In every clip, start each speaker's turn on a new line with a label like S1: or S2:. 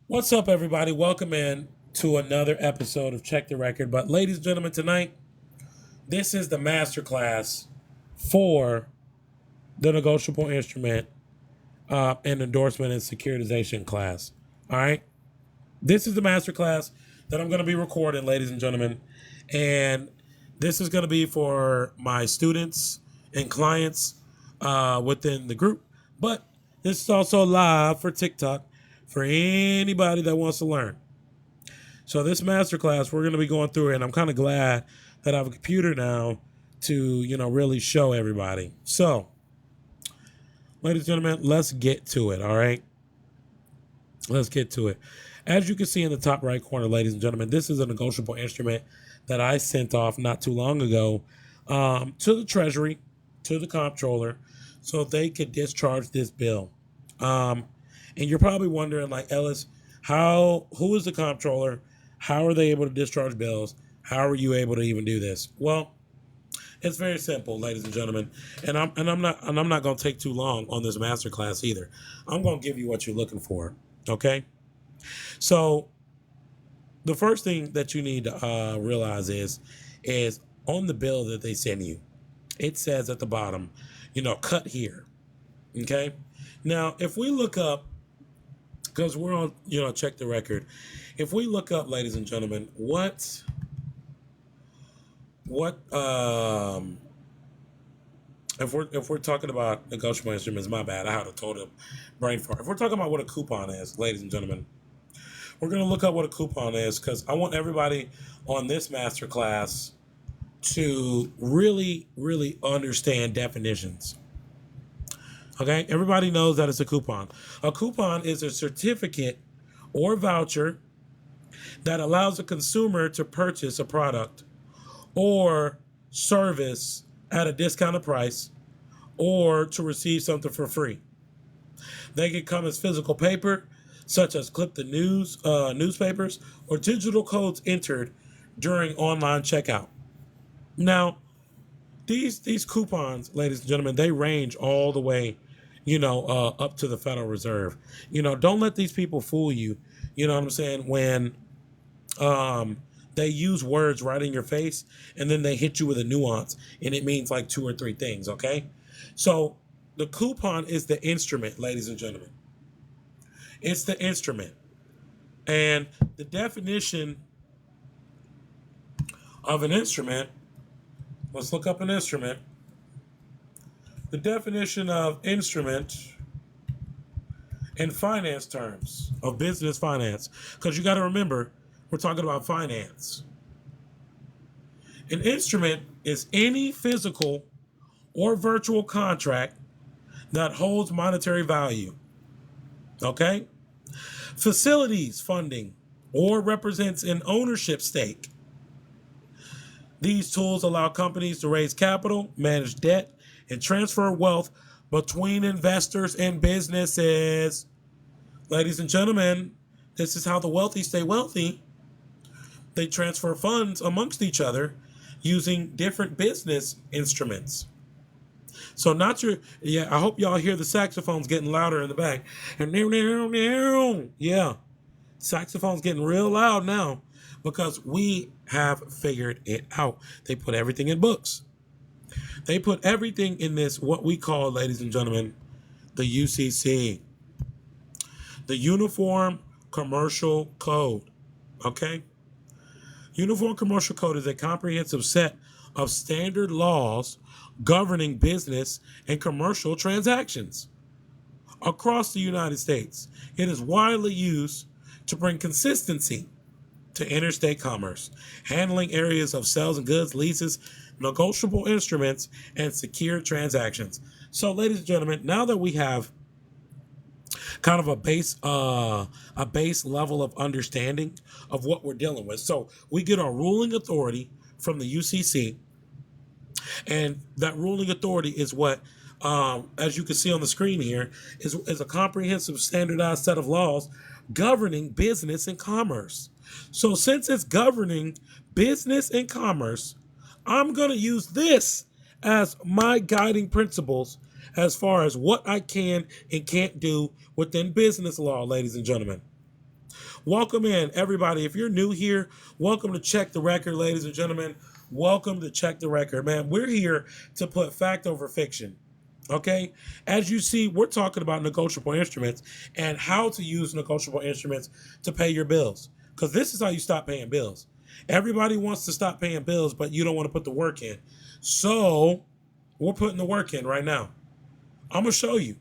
S1: What's up, everybody? Welcome in to another episode of Check the Record. But, ladies and gentlemen, tonight, this is the masterclass for the negotiable instrument and endorsement and securitization class. All right? This is the masterclass that I'm going to be recording, ladies and gentlemen. And this is going to be for my students and clients within the group. But this is also live for TikTok for anybody that wants to learn. So this masterclass, we're going to be going through it, and I'm kind of glad that I have a computer now to, really show everybody. So, ladies and gentlemen, let's get to it, all right? Let's get to it. As you can see in the top right corner, ladies and gentlemen, this is a negotiable instrument that I sent off not too long ago to the Treasury, to the comptroller, so they could discharge this bill. And you're probably wondering, like, Ellis, who is the comptroller? How are they able to discharge bills? How are you able to even do this? Well, it's very simple, ladies and gentlemen. And I'm not going to take too long on this masterclass either. I'm going to give you what you're looking for. Okay? So the first thing that you need to realize is on the bill that they send you, it says at the bottom, cut here. Okay? Now, if we look up, because we're on, check the record. If we look up, ladies and gentlemen, what if we're talking about negotiable instruments, my bad, I had a total brain fart. If we're talking about what a coupon is, ladies and gentlemen, we're gonna look up what a coupon is because I want everybody on this masterclass to really, really understand definitions. Okay, everybody knows that it's a coupon. A coupon is a certificate or voucher that allows a consumer to purchase a product or service at a discounted price or to receive something for free. They can come as physical paper, such as clip the newspapers, or digital codes entered during online checkout. Now, these coupons, ladies and gentlemen, they range all the way, up to the Federal Reserve. Don't let these people fool you. You know what I'm saying? When they use words right in your face and then they hit you with a nuance and it means like two or three things, okay? So the coupon is the instrument, ladies and gentlemen. It's the instrument. And the definition of an instrument, let's look up an instrument. The definition of instrument in finance terms, of business finance, because you got to remember, we're talking about finance. An instrument is any physical or virtual contract that holds monetary value. Okay? Facilities funding or represents an ownership stake. These tools allow companies to raise capital, manage debt, and transfer wealth between investors and businesses. Ladies and gentlemen, this is how the wealthy stay wealthy. They transfer funds amongst each other using different business instruments. So I hope y'all hear the saxophones getting louder in the back. And yeah, saxophone's getting real loud now because we have figured it out. They put everything in books. They put everything in this, what we call, ladies and gentlemen, the UCC, the Uniform Commercial Code. Okay? Uniform Commercial Code is a comprehensive set of standard laws governing business and commercial transactions across the United States. It is widely used to bring consistency to interstate commerce, handling areas of sales and goods, leases, negotiable instruments, and secure transactions. So, ladies and gentlemen, now that we have kind of a base level of understanding of what we're dealing with. So we get our ruling authority from the UCC, and that ruling authority is what, as you can see on the screen here, is a comprehensive standardized set of laws governing business and commerce. So since it's governing business and commerce, I'm going to use this as my guiding principles as far as what I can and can't do within business law, ladies and gentlemen. Welcome in, everybody. If you're new here, welcome to Check the Record, ladies and gentlemen. Welcome to Check the Record, man. We're here to put fact over fiction. Okay? As you see, we're talking about negotiable instruments and how to use negotiable instruments to pay your bills. Because this is how you stop paying bills. Everybody wants to stop paying bills, but you don't want to put the work in. So we're putting the work in right now. I'm going to show you.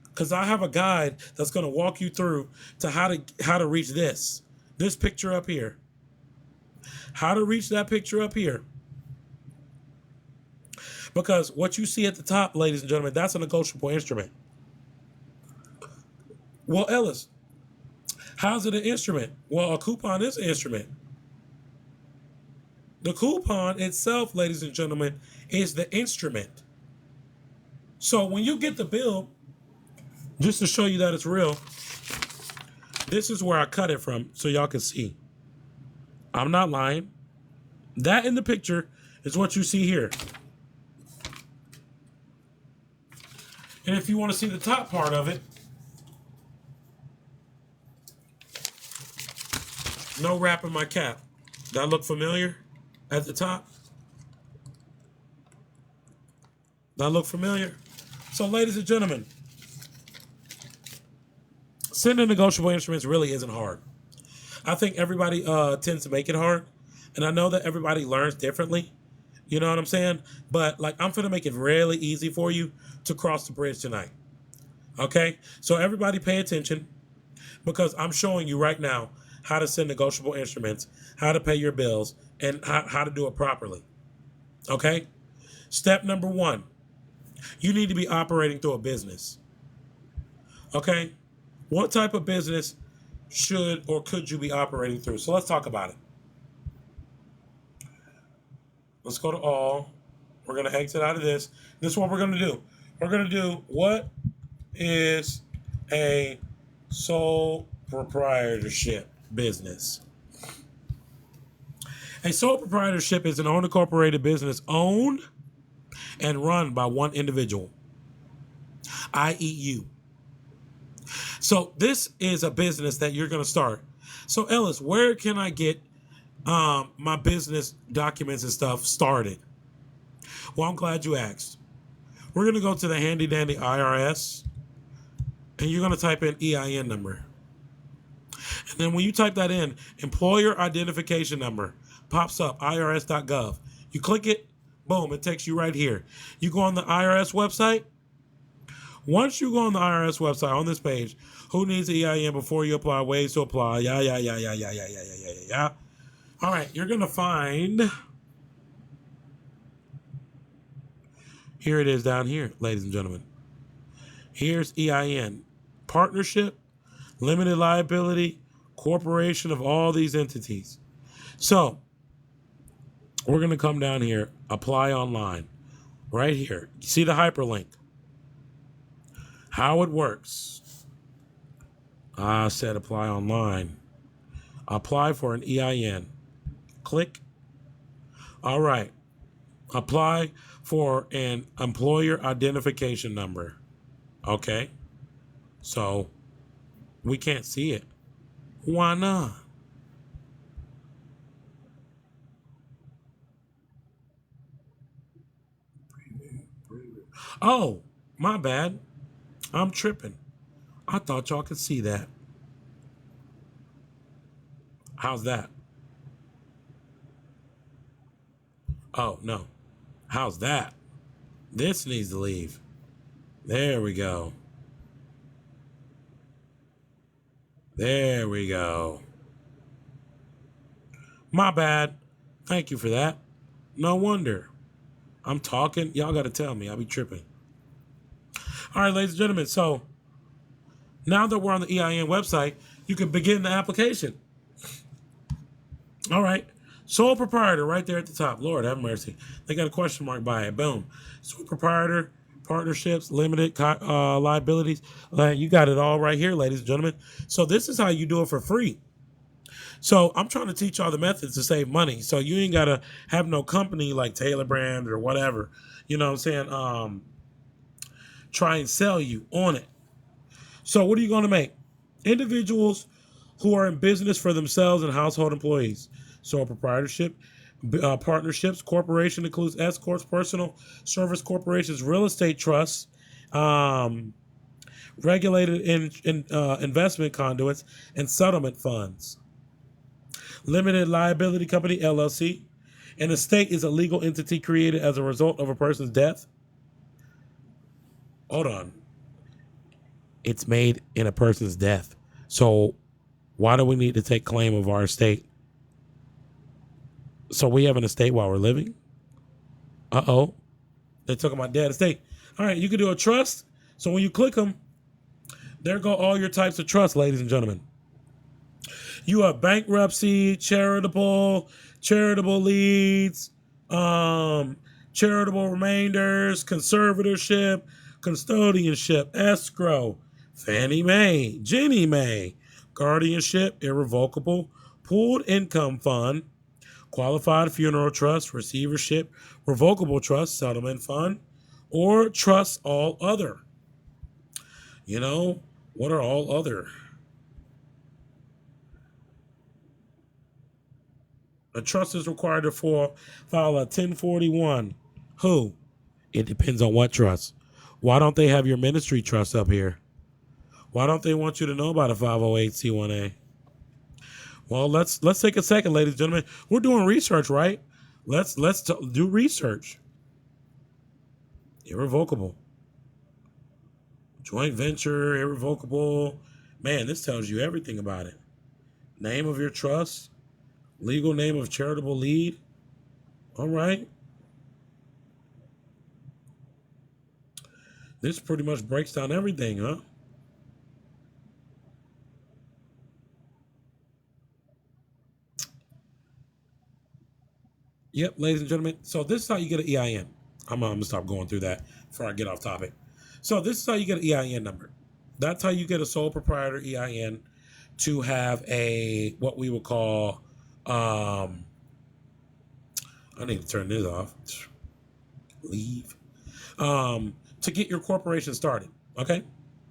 S1: Because I have a guide that's going to walk you through to how to reach this picture up here. How to reach that picture up here. Because what you see at the top, ladies and gentlemen, that's a negotiable instrument. Well, Ellis, how's it an instrument? Well, a coupon is an instrument. The coupon itself, ladies and gentlemen, is the instrument. So when you get the bill, just to show you that it's real, this is where I cut it from so y'all can see. I'm not lying. That in the picture is what you see here. And if you want to see the top part of it, no wrap in my cap. That look familiar at the top? That look familiar? So, ladies and gentlemen, sending negotiable instruments really isn't hard. I think everybody tends to make it hard. And I know that everybody learns differently. You know what I'm saying? But like, I'm going to make it really easy for you to cross the bridge tonight. Okay? So everybody pay attention, because I'm showing you right now how to send negotiable instruments, how to pay your bills, and how to do it properly. Okay? Step number 1, you need to be operating through a business. Okay? What type of business should or could you be operating through? So let's talk about it. Let's go to all. We're going to exit out of this. This is what we're going to do. We're going to do, what is a sole proprietorship business? A sole proprietorship is an owned incorporated business owned and run by one individual, i.e. you. So this is a business that you're going to start. So Ellis, where can I get my business documents and stuff started? Well, I'm glad you asked. We're going to go to the handy dandy IRS, and you're going to type in EIN number. And then when you type that in, employer identification number pops up, irs.gov. You click it, boom, it takes you right here. You go on the IRS website. Once you go on the IRS website on this page, who needs EIN before you apply, ways to apply, yeah. All right, you're going to find, here it is down here, ladies and gentlemen. Here's EIN, partnership, limited liability, corporation of all these entities. So we're going to come down here, apply online, right here. You see the hyperlink? How it works. I said apply online. Apply for an EIN. Click. All right. Apply for an employer identification number. Okay. So we can't see it. Why not? Oh, my bad. I'm tripping. I thought y'all could see that. How's that? Oh, no. How's that? This needs to leave. There we go. There we go. My bad. Thank you for that. No wonder. I'm talking. Y'all got to tell me. I'll be tripping. All right, ladies and gentlemen. So now that we're on the EIN website, you can begin the application. All right. Sole proprietor right there at the top. Lord have mercy. They got a question mark by it. Boom. Sole proprietor, partnerships, limited liabilities. You got it all right here, ladies and gentlemen. So this is how you do it for free. So I'm trying to teach y'all the methods to save money. So you ain't got to have no company like Taylor Brand or whatever, you know what I'm saying, try and sell you on it. So what are you going to make? Individuals who are in business for themselves and household employees. Sole proprietorship, partnerships, corporation includes S corps, personal service corporations, real estate trusts, regulated investment conduits, and settlement funds. Limited liability company, LLC. An estate is a legal entity created as a result of a person's death. Hold on. It's made in a person's death. So why do we need to take claim of our estate? So we have an estate while we're living? Uh-oh. They're talking about dead estate. All right, you can do a trust. So when you click them, there go all your types of trusts, ladies and gentlemen. You have bankruptcy, charitable leads, charitable remainders, conservatorship, custodianship, escrow, Fannie Mae, Ginnie Mae, guardianship, irrevocable, pooled income fund, qualified funeral trust, receivership, revocable trust, settlement fund, or trust all other. You know, what are all other? A trust is required to file a 1041. Who? It depends on what trust. Why don't they have your ministry trust up here? Why don't they want you to know about a 508c1a? Well, let's take a second, ladies and gentlemen. We're doing research, right? Let's do research. Irrevocable. Joint venture, irrevocable. Man, this tells you everything about it. Name of your trust. Legal name of charitable lead. All right. This pretty much breaks down everything, huh? Yep, ladies and gentlemen. So this is how you get an EIN. I'm going to stop going through that before I get off topic. So this is how you get an EIN number. That's how you get a sole proprietor EIN to have a, what we would call, I need to turn this off. Leave. To get your corporation started. Okay.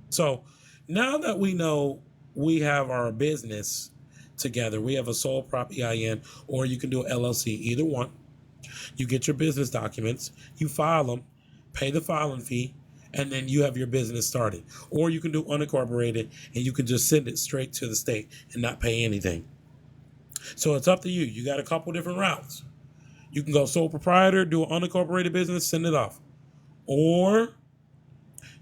S1: So now that we know we have our business together, we have a sole prop EIN, or you can do an LLC, either one. You get your business documents, you file them, pay the filing fee, and then you have your business started. Or you can do unincorporated and you can just send it straight to the state and not pay anything. So it's up to you. You got a couple different routes. You can go sole proprietor, do an unincorporated business, send it off. Or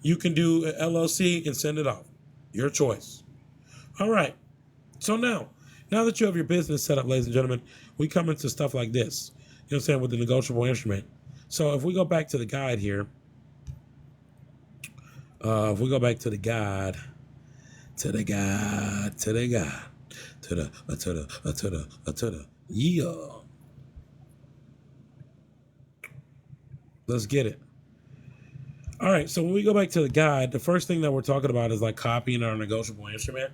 S1: you can do an LLC and send it off. Your choice. All right. So now that you have your business set up, ladies and gentlemen, we come into stuff like this. You know what I'm saying? With the negotiable instrument. So if we go back to the guide here, if we go back to the guide, yeah. Let's get it. All right, so when we go back to the guide, the first thing that we're talking about is like copying our negotiable instrument.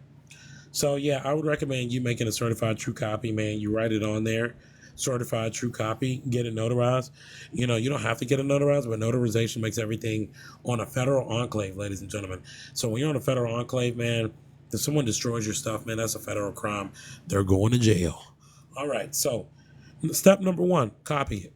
S1: So yeah, I would recommend you making a certified true copy, man. You write it on there, certified true copy, get it notarized. You know, you don't have to get it notarized, but notarization makes everything on a federal enclave, ladies and gentlemen. So when you're on a federal enclave, man, if someone destroys your stuff, man, that's a federal crime. They're going to jail. All right, so step number 1, copy it.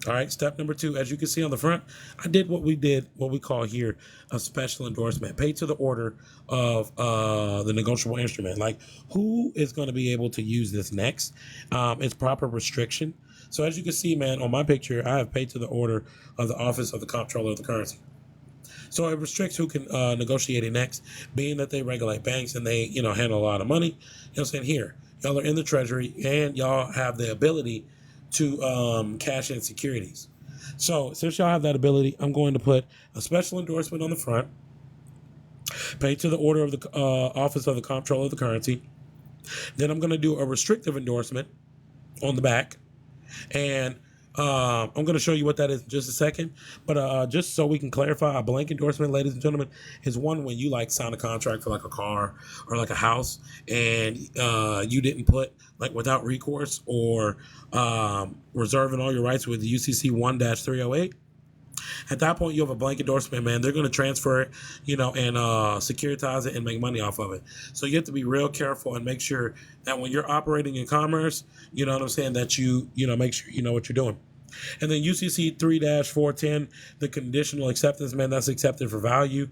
S1: All right, step number 2, as you can see on the front, I did what we call here a special endorsement, paid to the order of the negotiable instrument. Like, who is going to be able to use this next? It's proper restriction. So as you can see, man, on my picture, I have paid to the order of the Office of the Comptroller of the Currency. So it restricts who can negotiate it next, being that they regulate banks and they, handle a lot of money. You know what I'm saying? Here, y'all are in the Treasury and y'all have the ability to cash in securities. So since y'all have that ability, I'm going to put a special endorsement on the front, paid to the order of the Office of the Comptroller of the Currency. Then I'm going to do a restrictive endorsement on the back. And I'm going to show you what that is in just a second. But just so we can clarify, a blank endorsement, ladies and gentlemen, is one when you like sign a contract for like a car or like a house and you didn't put like without recourse or reserving all your rights with UCC 1-308. At that point, you have a blank endorsement, man. They're going to transfer it, and securitize it and make money off of it. So you have to be real careful and make sure that when you're operating in commerce, you know what I'm saying, that make sure you know what you're doing. And then UCC 3-410, the conditional acceptance, man, that's accepted for value.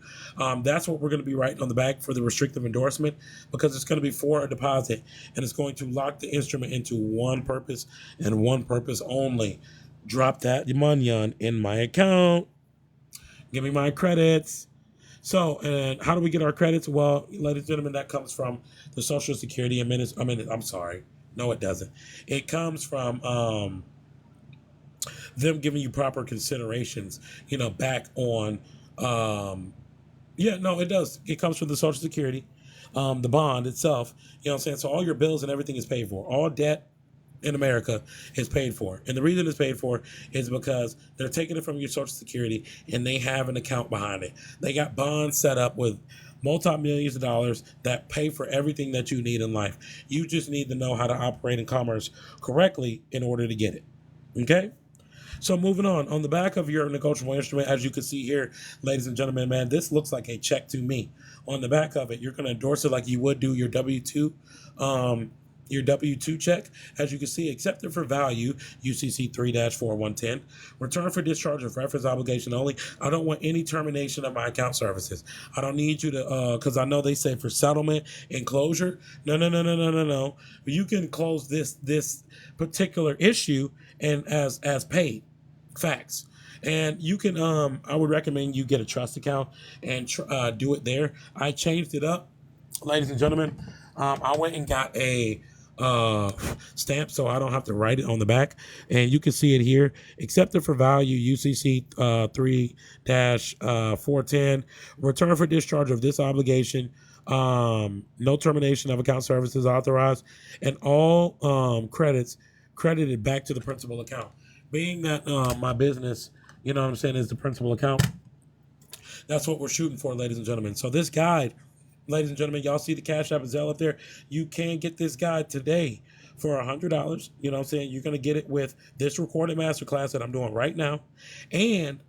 S1: That's what we're going to be writing on the back for the restrictive endorsement, because it's going to be for a deposit, and it's going to lock the instrument into one purpose and one purpose only. Drop that money on in my account. Give me my credits. So, and how do we get our credits? Well, ladies and gentlemen, that comes from the Social Security I'm sorry. No, it doesn't. It comes from them giving you proper considerations, back on, it does. It comes from the Social Security, the bond itself, you know what I'm saying? So all your bills and everything is paid for. All debt in America is paid for. And the reason it's paid for is because they're taking it from your Social Security and they have an account behind it. They got bonds set up with multi-millions of dollars that pay for everything that you need in life. You just need to know how to operate in commerce correctly in order to get it. Okay? So moving on the back of your negotiable instrument, as you can see here, ladies and gentlemen, man, this looks like a check to me. On the back of it, you're going to endorse it like you would do your W-2, check. As you can see, accepted for value, UCC 3-4110. Return for discharge of reference obligation only. I don't want any termination of my account services. I don't need you to, because I know they say for settlement and closure. No. You can close this particular issue and as paid. Facts. And you can, I would recommend you get a trust account and do it there. I changed it up, ladies and gentlemen. I went and got a stamp so I don't have to write it on the back. And you can see it here. Accepted for value, UCC 3-410. Return for discharge of this obligation. No termination of account services authorized. And all credits credited back to the principal account. Being that my business, you know what I'm saying, is the principal account, that's what we're shooting for, ladies and gentlemen. So this guide, ladies and gentlemen, y'all see the Cash App and Zelle up there. You can get this guide today for $100. You know what I'm saying? You're going to get it with this recorded masterclass that I'm doing right now. And,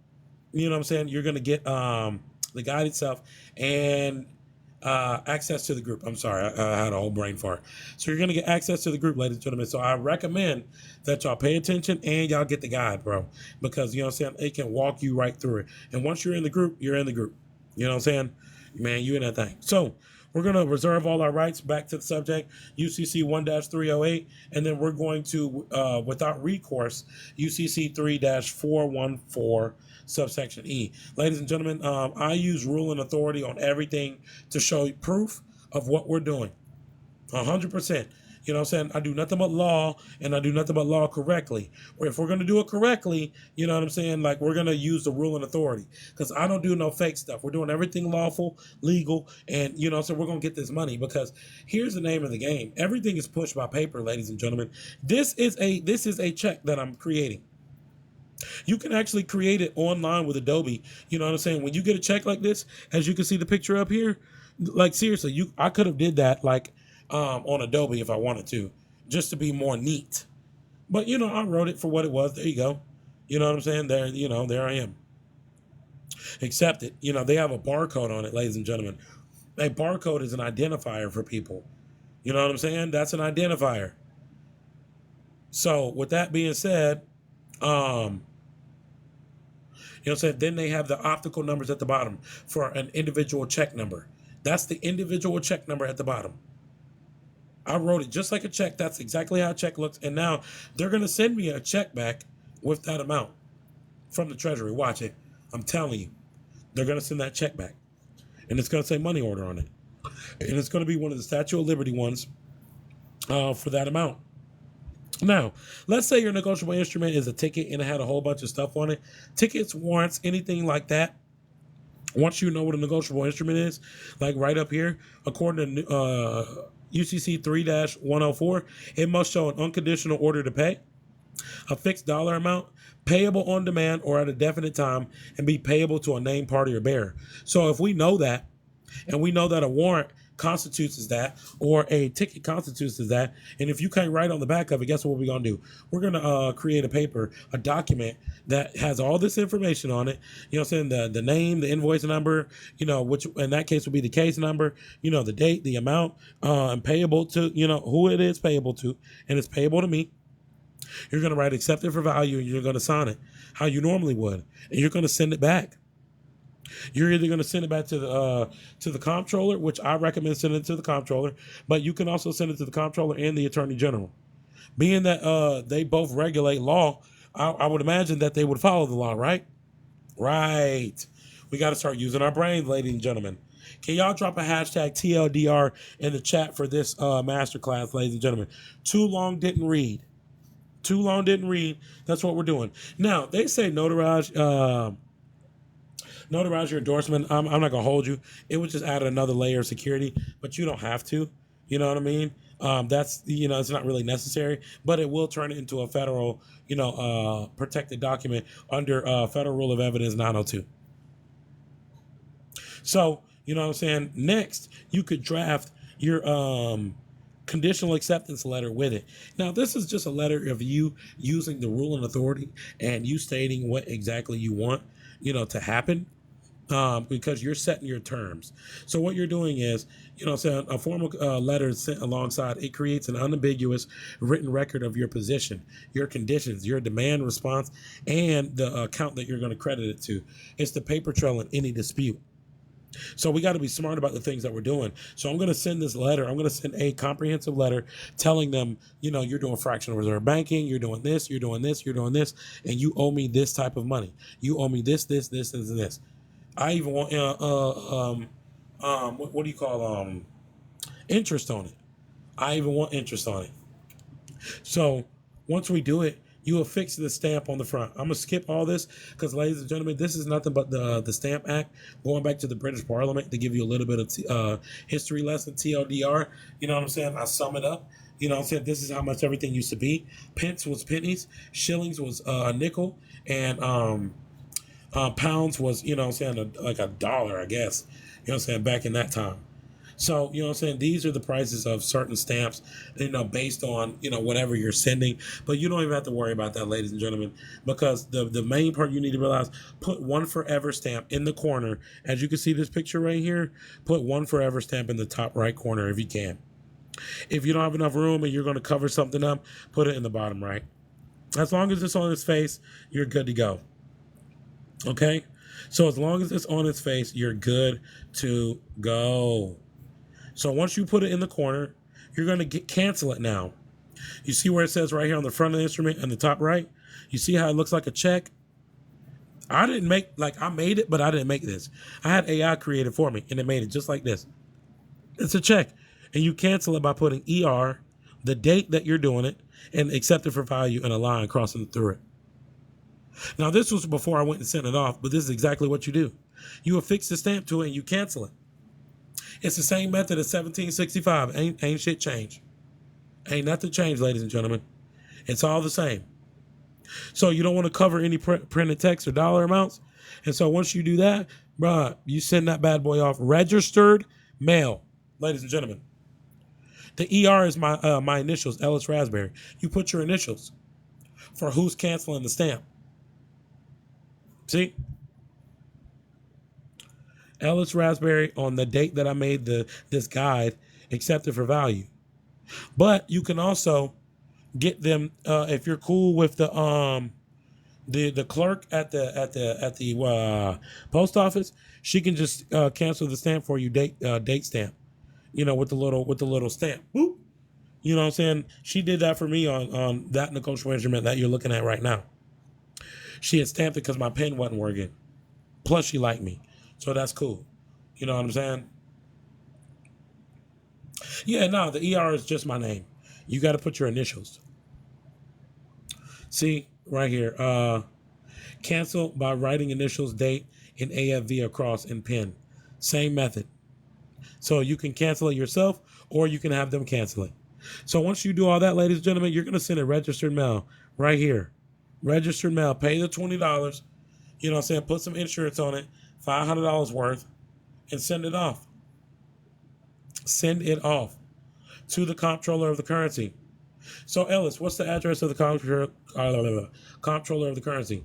S1: you know what I'm saying, you're going to get the guide itself and access to the group. I'm sorry, I had a whole brain fart. So you're going to get access to the group, ladies and gentlemen. So I recommend that y'all pay attention and y'all get the guide, bro, because, you know what I'm saying, it can walk you right through it. And once you're in the group, you're in the group. You know what I'm saying? Man, you in that thing. So we're going to reserve all our rights. Back to the subject, UCC 1-308, and then we're going to, without recourse, UCC 3-414, subsection E. Ladies and gentlemen, I use rule and authority on everything to show you proof of what we're doing. 100%. You know what I'm saying? I do nothing but law, and I do nothing but law correctly. Or if we're going to do it correctly, you know what I'm saying? Like, we're going to use the rule and authority, because I don't do no fake stuff. We're doing everything lawful, legal, and, you know, so we're going to get this money, because here's the name of the game. Everything is pushed by paper, ladies and gentlemen. This is a check that I'm creating. You can actually create it online with Adobe. You know what I'm saying? When you get a check like this, as you can see the picture up here, like, seriously, I could have did that like on Adobe if I wanted to, just to be more neat. But, you know, I wrote it for what it was. There you go. You know what I'm saying? There, you know, there I am. Accepted. You know, they have a barcode on it, ladies and gentlemen. A barcode is an identifier for people. You know what I'm saying? That's an identifier. So with that being said, you know what I'm saying? Then they have the optical numbers at the bottom for an individual check number. That's the individual check number at the bottom. I wrote it just like a check. That's exactly how a check looks. And now they're going to send me a check back with that amount from the Treasury. Watch it. I'm telling you. They're going to send that check back. And it's going to say money order on it. And it's going to be one of the Statue of Liberty ones for that amount. Now, let's say your negotiable instrument is a ticket and it had a whole bunch of stuff on it. Tickets, warrants, anything like that. Once you know what a negotiable instrument is, like right up here, according to UCC 3-104, it must show an unconditional order to pay, a fixed dollar amount, payable on demand or at a definite time, and be payable to a named party or bearer. So if we know that, and we know that a warrant constitutes as that, or a ticket constitutes as that. And if you can't write on the back of it, guess what we're going to do? We're going to create a paper, a document that has all this information on it. You know what I'm saying? The name, the invoice number, which in that case would be the case number, the date, the amount, and payable to, who it is payable to, and it's payable to me. You're going to write accepted for value, and you're going to sign it how you normally would, and you're going to send it back. You're either going to send it back to the comptroller, which I recommend sending it to the comptroller, but you can also send it to the comptroller and the attorney general. Being that they both regulate law, I would imagine that they would follow the law, right? Right. We got to start using our brains, ladies and gentlemen. Can y'all drop a hashtag TLDR in the chat for this masterclass, ladies and gentlemen? Too long didn't read. Too long didn't read. That's what we're doing. Now, they say notarize your endorsement. I'm not going to hold you. It would just add another layer of security, but you don't have to. You know what I mean? That's, it's not really necessary, but it will turn it into a federal, protected document under Federal Rule of Evidence 902. So, you know what I'm saying? Next, you could draft your conditional acceptance letter with it. Now, this is just a letter of you using the rule and authority and you stating what exactly you want, to happen. Because you're setting your terms. So what you're doing is, so a formal letter is sent alongside. It creates an unambiguous written record of your position, your conditions, your demand response, and the account that you're going to credit it to. It's the paper trail in any dispute. So we got to be smart about the things that we're doing. So I'm going to send this letter. I'm going to send a comprehensive letter telling them, you're doing fractional reserve banking. You're doing this, you're doing this, you're doing this, and you owe me this type of money. You owe me this, this, this, and this. I even want what do you call interest on it. I even want interest on it. So once we do it, you affix the stamp on the front. I'm gonna skip all this because, ladies and gentlemen, this is nothing but the Stamp Act, going back to the British Parliament to give you a little bit of history lesson, TLDR. You know what I'm saying? I sum it up. You know what I'm saying? This is how much everything used to be. Pence was pennies, shillings was a nickel, and pounds was, like $1, I guess, back in that time. So, these are the prices of certain stamps, based on, whatever you're sending. But you don't even have to worry about that, ladies and gentlemen, because the main part you need to realize, put one forever stamp in the corner. As you can see this picture right here, put one forever stamp in the top right corner if you can. If you don't have enough room and you're going to cover something up, put it in the bottom right. As long as it's on its face, you're good to go. Okay, so as long as it's on its face, you're good to go. So once you put it in the corner, you're going to cancel it now. You see where it says right here on the front of the instrument and the top right? You see how it looks like a check? I made it, but I didn't make this. I had AI create it for me, and it made it just like this. It's a check, and you cancel it by putting ER, the date that you're doing it, and accepted for value, and a line crossing through it. Now, this was before I went and sent it off, but this is exactly what you do. You affix the stamp to it and you cancel it. It's the same method as 1765. Ain't shit changed. Ain't nothing changed, ladies and gentlemen. It's all the same. So you don't want to cover any printed text or dollar amounts. And so once you do that, bruh, you send that bad boy off registered mail, ladies and gentlemen. The ER is my initials, Ellis Raspberry. You put your initials for who's canceling the stamp. See? Ellis Raspberry on the date that I made this guide, accepted for value. But you can also get them if you're cool with the clerk at the post office. She can just cancel the stamp for you, date stamp. With the little stamp. Boop. You know what I'm saying? She did that for me on that negotiable instrument that you're looking at right now. She had stamped it because my pen wasn't working. Plus, she liked me. So that's cool. You know what I'm saying? Yeah, no, the ER is just my name. You got to put your initials. See, right here. Cancel by writing initials, date, and AFV across in pen. Same method. So you can cancel it yourself or you can have them cancel it. So once you do all that, ladies and gentlemen, you're going to send a registered mail right here. Registered mail. Pay the $20. You know what I'm saying? Put some insurance on it. $500 worth. And send it off. Send it off to the comptroller of the currency. So, Ellis, what's the address of the comptroller of the currency?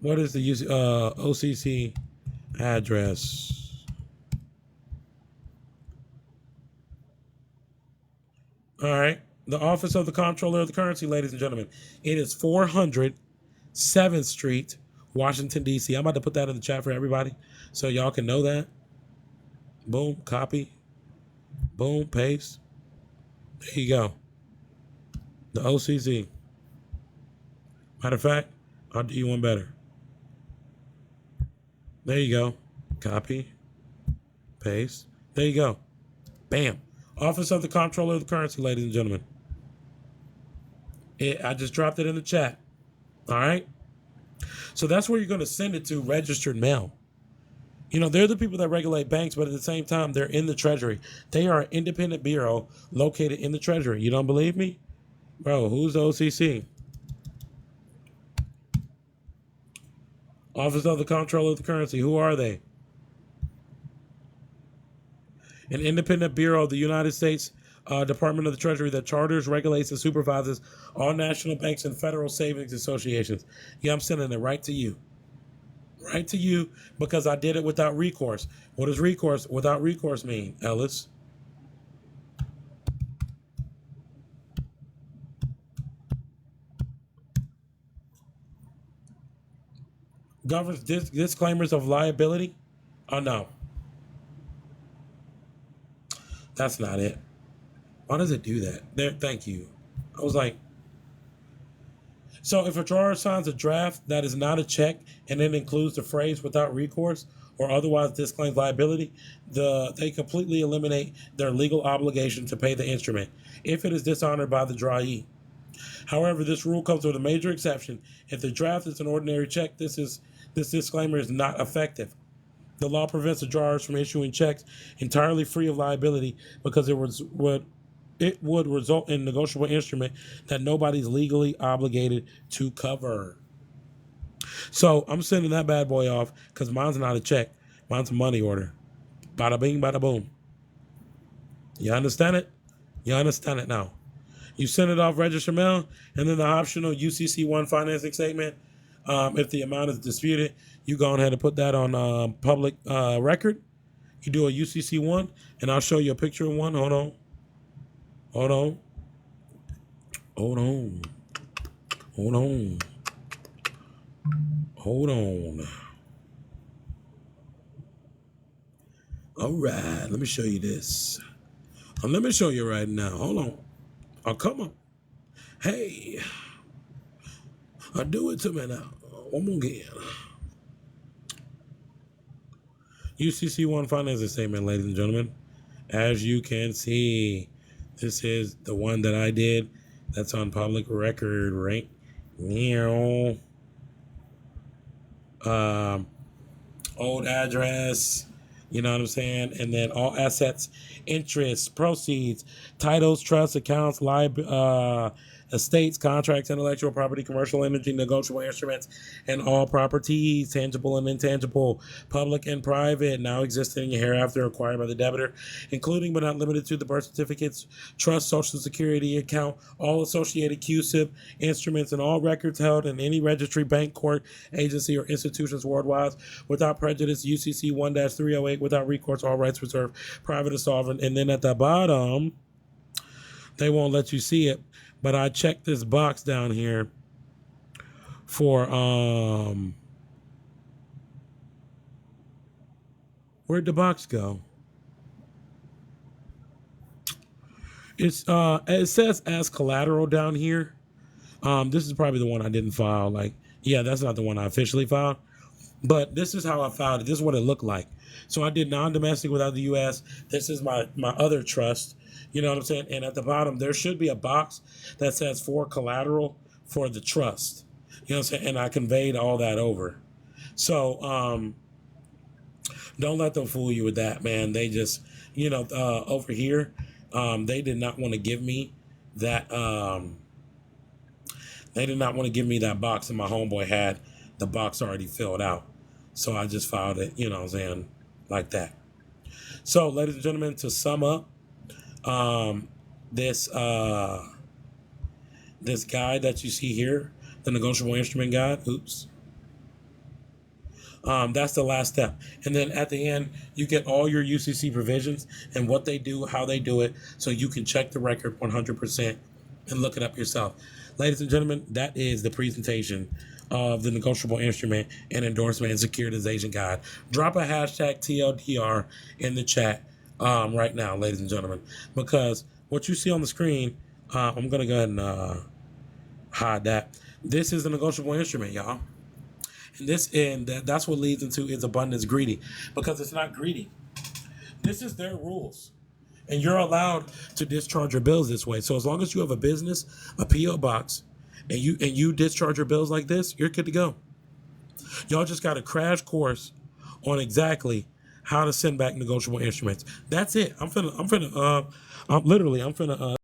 S1: What is the OCC address? All right. The office of the comptroller of the currency, ladies and gentlemen. It is 400 7th Street, Washington, D.C. I'm about to put that in the chat for everybody so y'all can know that. Boom, copy. Boom, paste. There you go. The OCC. Matter of fact, I'll do you one better. There you go. Copy. Paste. There you go. Bam. Office of the Comptroller of the Currency, ladies and gentlemen. I just dropped it in the chat. All right. So that's where you're going to send it to, registered mail. You know, they're the people that regulate banks, but at the same time, they're in the Treasury. They are an independent bureau located in the Treasury. You don't believe me? Bro, who's the OCC? Office of the Comptroller of the Currency. Who are they? An independent bureau of the United States Department of the Treasury that charters, regulates, and supervises all national banks and federal savings associations. Yeah, I'm sending it right to you. Right to you, because I did it without recourse. What does recourse without recourse mean, Ellis? Governs disclaimers of liability? Oh, no. That's not it. Why does it do that? There, thank you. I was like, so if a drawer signs a draft that is not a check and it includes the phrase without recourse or otherwise disclaims liability, they completely eliminate their legal obligation to pay the instrument if it is dishonored by the drawee. However, this rule comes with a major exception. If the draft is an ordinary check, this disclaimer is not effective. The law prevents the drawers from issuing checks entirely free of liability because it would result in a negotiable instrument that nobody's legally obligated to cover. So I'm sending that bad boy off because mine's not a check. Mine's a money order. Bada bing, bada boom. You understand it? You understand it now. You send it off register mail, and then the optional UCC 1 financing statement. If the amount is disputed, you go ahead and put that on public record. You do a UCC 1, and I'll show you a picture of one. Hold on. Hold on. Hold on. Hold on. Hold on. All right. Let me show you this. Let me show you right now. Hold on. Oh, come on. Hey. Do it to me now. One more again. UCC 1 financing statement, ladies and gentlemen. As you can see, this is the one that I did. That's on public record, right? Meow. Old address, you know what I'm saying? And then all assets, interests, proceeds, titles, trusts, accounts, estates, contracts, intellectual property, commercial energy, negotiable instruments, and all properties, tangible and intangible, public and private, now existing and hereafter acquired by the debtor, including but not limited to the birth certificates, trust, social security account, all associated QSIP instruments, and all records held in any registry, bank, court, agency, or institutions worldwide, without prejudice, UCC 1-308, without recourse, all rights reserved, private and sovereign. And then at the bottom, they won't let you see it, but I checked this box down here for where'd the box go? It says as collateral down here. This is probably the one I didn't file. Like, yeah, that's not the one I officially filed, but this is how I filed it. This is what it looked like. So I did non-domestic without the U.S. This is my other trust. You know what I'm saying? And at the bottom, there should be a box that says for collateral for the trust. You know what I'm saying? And I conveyed all that over. So don't let them fool you with that, man. They just, over here, they did not want to give me that. They did not want to give me that box, and my homeboy had the box already filled out. So I just filed it, you know what I'm saying, like that. So, ladies and gentlemen, to sum up, this this guide that you see here, the negotiable instrument guide. Oops. That's the last step. And then at the end, you get all your UCC provisions and what they do, how they do it, so you can check the record 100% and look it up yourself. Ladies and gentlemen, that is the presentation of the negotiable instrument and endorsement and securitization guide. Drop a hashtag TLDR in the chat right now, ladies and gentlemen, because what you see on the screen, I'm going to go ahead and hide that. This is the negotiable instrument, y'all. And that's what leads into is abundance greedy, because it's not greedy. This is their rules, and you're allowed to discharge your bills this way. So as long as you have a business, a PO box, and you discharge your bills like this, you're good to go. Y'all just got a crash course on exactly how to send back negotiable instruments. That's it. I'm finna